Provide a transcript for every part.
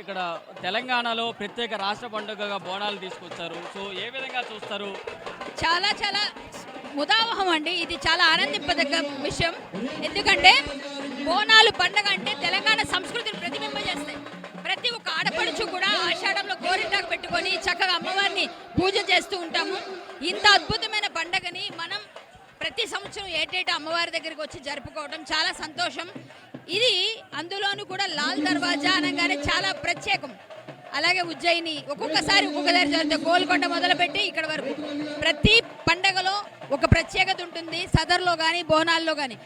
ఇక్కడ తెలంగాణలో ప్రత్యేక రాష్ట్ర పండుగగా బోనాలు తీసుకొచ్చారు. సో ఏ విధంగా చూస్తారు? చాలా చాలా ముదావహం అండి. ఇది చాలా ఆనందింపదగ్గ విషయం. ఎందుకంటే బోనాలు పండగ అంటే తెలంగాణ సంస్కృతిని ప్రతిబింబించేస్తాయి. ప్రతి ఒక్క ఆడపడుచు కూడా ఆషాఢంలో గోరింటాకు పెట్టుకొని చక్కగా అమ్మవారిని పూజ చేస్తూ ఉంటాము. ఇంత అద్భుతమైన పండగని మనం ప్రతి సంవత్సరం ఏటేటా అమ్మవారి దగ్గరికి వచ్చి జరుపుకోవడం చాలా సంతోషం. ఇది అందులోనూ కూడా లాల్ దర్వాజా అనగానే చాలా ప్రత్యేకం. అలాగే ఉజ్జయిని ఒక్కొక్కసారి ఒక్కొక్క దగ్గర జరుగుతుంది. గోల్కొండ మొదలుపెట్టి ఇక్కడ వరకు ప్రతి పండగలో ఒక ప్రత్యేకత ఉంటుంది. సదర్లో కానీ బోనాల్లో కానీ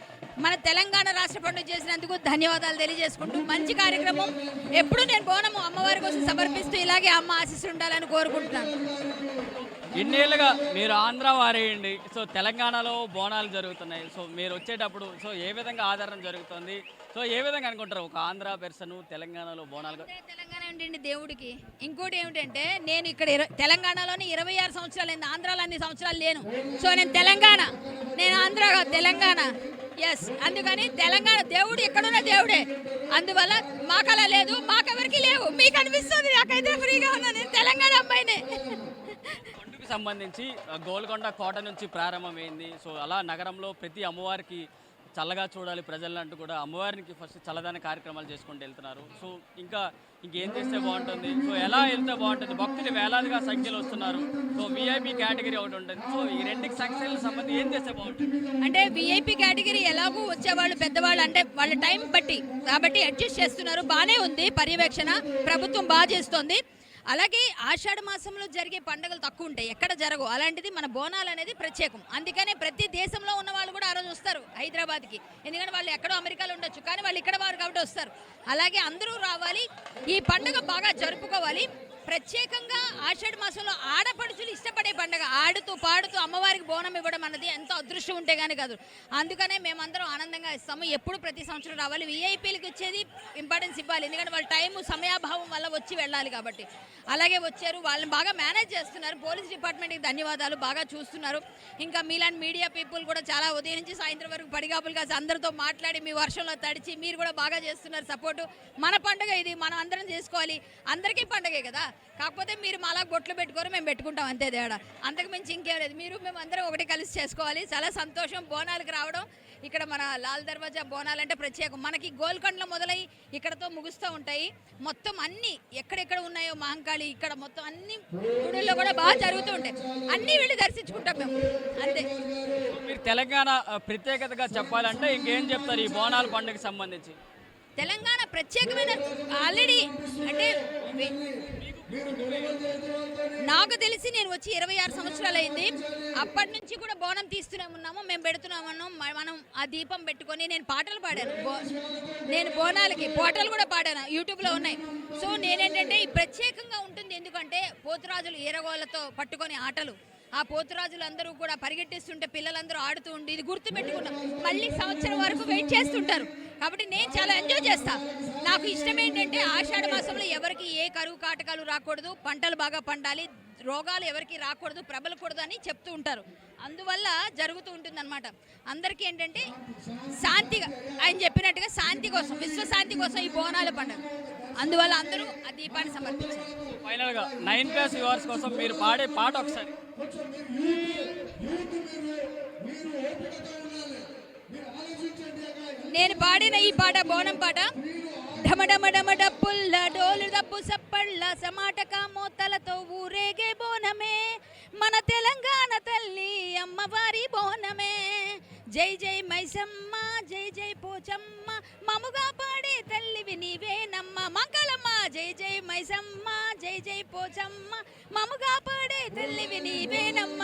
మన తెలంగాణ రాష్ట్ర పండుగ చేసినందుకు ధన్యవాదాలు తెలియజేసుకుంటూ మంచి కార్యక్రమం. ఎప్పుడు నేను బోనము అమ్మవారి కోసం సమర్పిస్తూ ఇలాగే అమ్మ ఆశీస్సులు ఉండాలని కోరుకుంటున్నాను. ఇన్నేళ్ళుగా మీరు ఆంధ్ర వారేయండి. సో తెలంగాణలో బోనాలు జరుగుతున్నాయి. సో మీరు వచ్చేటప్పుడు సో ఏ విధంగా ఆదరణ జరుగుతుంది? సో ఏ విధంగా అనుకుంటారు ఒక ఆంధ్ర పర్సన్ తెలంగాణలో బోనాలు? తెలంగాణ ఏంటండి దేవుడికి. ఇంకోటి ఏమిటంటే నేను ఇక్కడ తెలంగాణలోని 26 సంవత్సరాలు అయింది. ఆంధ్రాలో అన్ని సంవత్సరాలు లేను. సో నేను తెలంగాణ, నేను ఆంధ్ర తెలంగాణ. ఎస్, అందుకని తెలంగాణ దేవుడు ఎక్కడున్న దేవుడే. అందువల్ల మాకలా లేదు, మాకెవరికి లేవు. మీకు అనిపిస్తుంది, నాకైతే ఫ్రీగా ఉన్నా. నేను తెలంగాణ అమ్మాయినే. పండుగకు సంబంధించి గోల్కొండ కోట నుంచి ప్రారంభమైంది. సో అలా నగరంలో ప్రతి అమ్మవారికి చల్లగా చూడాలి ప్రజలను అంటూ కూడా అమ్మవారికి ఫస్ట్ చల్లదాని కార్యక్రమాలు చేసుకుంటూ వెళ్తున్నారు. సో ఇంకేం చేస్తే బాగుంటుంది? సో ఎలా వెళ్తే బాగుంటుంది? భక్తులు వేలాదిగా సంఖ్యలో వస్తున్నారు. సో విఐపి కేటగిరీ ఒకటి ఉంటుంది. సో ఈ రెండుకి సక్సెస్ సంబంధించి ఏం చేస్తే బాగుంటుంది? అంటే విఐపి కేటగిరీ ఎలాగూ వచ్చేవాళ్ళు పెద్దవాళ్ళు అంటే వాళ్ళ టైం బట్టి కాబట్టి అడ్జస్ట్ చేస్తున్నారు. బాగానే ఉంది పర్యవేక్షణ, ప్రభుత్వం బాగా చేస్తోంది. అలాగే ఆషాఢ మాసంలో జరిగే పండుగలు తక్కువ ఉంటాయి, ఎక్కడ జరగవు. అలాంటిది మన బోనాలు అనేది ప్రత్యేకం. అందుకనే ప్రతి దేశంలో ఉన్న వాళ్ళు కూడా ఆ రోజు వస్తారు హైదరాబాద్కి. ఎందుకంటే వాళ్ళు ఎక్కడో అమెరికాలో ఉండొచ్చు, కానీ వాళ్ళు ఇక్కడ వారు కాబట్టి వస్తారు. అలాగే అందరూ రావాలి, ఈ పండుగ బాగా జరుపుకోవాలి. ప్రత్యేకంగా ఆషాఢ మాసంలో ఆడపడుచులు ఇష్టపడే పండుగ. ఆడుతూ పాడుతూ అమ్మవారికి బోనం ఇవ్వడం అన్నది ఎంతో అదృష్టం ఉంటే కానీ కాదు. అందుకనే మేమందరం ఆనందంగా ఇస్తాము. ఎప్పుడు ప్రతి సంవత్సరం రావాలి. విఐపీలకు వచ్చేది ఇంపార్టెన్స్ ఇవ్వాలి, ఎందుకంటే వాళ్ళ టైము సమయాభావం వల్ల వచ్చి వెళ్ళాలి కాబట్టి. అలాగే వచ్చారు, వాళ్ళని బాగా మేనేజ్ చేస్తున్నారు. పోలీస్ డిపార్ట్మెంట్కి ధన్యవాదాలు, బాగా చూస్తున్నారు. ఇంకా మీలాంటి మీడియా పీపుల్ కూడా చాలా ఉదయం నుంచి సాయంత్రం వరకు పడిగాపులు కాసి అందరితో మాట్లాడి మీ వర్షంలో తడిచి మీరు కూడా బాగా చేస్తున్నారు సపోర్టు. మన పండుగ ఇది, మనం అందరం చేసుకోవాలి. అందరికీ పండుగే కదా, కాకపోతే మీరు మాలా బొట్లు పెట్టుకోరు, మేము పెట్టుకుంటాం అంతే తేడా. అంతకు మించి ఇంకేం లేదు. మీరు మేము అందరం ఒకటి కలిసి చేసుకోవాలి. చాలా సంతోషం బోనాలకు రావడం. ఇక్కడ మన లాల్ దర్వాజా బోనాలంటే ప్రత్యేకం. మనకి గోల్కొండలో మొదలై ఇక్కడతో ముగుస్తూ ఉంటాయి. మొత్తం అన్ని ఎక్కడెక్కడ ఉన్నాయో మహంకాళి, ఇక్కడ మొత్తం అన్ని గుడుల్లో కూడా బాగా జరుగుతూ ఉంటాయి. అన్నీ వెళ్ళి దర్శించుకుంటాం మేము అంతే. మీరు తెలంగాణ ప్రత్యేకతగా చెప్పాలంటే ఇంకేం చెప్తారు ఈ బోనాల పండుగకి సంబంధించి? తెలంగాణ ప్రత్యేకమైన ఆల్రెడీ అంటే నాకు తెలిసి నేను వచ్చి 26 సంవత్సరాలు అయింది. అప్పటి నుంచి కూడా బోనం తీస్తూనే ఉన్నాము, మేము పెడుతున్నామన్నాం. మనం ఆ దీపం పెట్టుకొని నేను పాటలు పాడాను. నేను బోనాలకి పాటలు కూడా పాడాను, యూట్యూబ్లో ఉన్నాయి. సో నేనేంటంటే ఈ ప్రత్యేకంగా ఉంటుంది. ఎందుకంటే పోతురాజులు ఈరగోళ్ళతో పట్టుకొని ఆటలు, ఆ పోతురాజులు అందరూ కూడా పరిగెట్టిస్తుంటే పిల్లలందరూ ఆడుతూ ఉండి ఇది గుర్తు పెట్టుకున్నాం. మళ్ళీ సంవత్సరం వరకు వెయిట్ చేస్తుంటారు కాబట్టి నేను చాలా ఎంజాయ్ చేస్తా. నాకు ఇష్టం ఏంటంటే ఆషాఢ మాసంలో ఎవరికి ఏ కరువు కాటకాలు రాకూడదు, పంటలు బాగా పండాలి, రోగాలు ఎవరికి రాకూడదు, ప్రబలకూడదు అని చెప్తూ ఉంటారు. అందువల్ల జరుగుతూ ఉంటుంది అనమాట. అందరికీ ఏంటంటే శాంతిగా ఆయన చెప్పినట్టుగా శాంతి కోసం, విశ్వశాంతి కోసం ఈ బోనాల పండుగ. అందువల్ల అందరూ ఆ దీపాన్ని సమర్పించారు. ఫైనల్గా 9+ వ్యూవర్స్ కోసం మీరు పాడే పాట ఒకసారి. నేను పాడిన ఈ పాట బోనం పాట. ఢమఢమఢమ డప్పుల్ల డోలు దప్పు సప్పళ్ళ సమాటక మోతలతో ఊరేగే బోనమే మన తెలంగాణ తల్లి అమ్మవారి బోనమే. జై జై మైసమ్మ, జై జై పోచమ్మ, మముగా పాడే తల్లివి నీవేనమ్మ. మంగళమ్మ జై జై మైసమ్మ, జై జై పోచమ్మ, మముగా పాడే తల్లివి నీవేనమ్మ.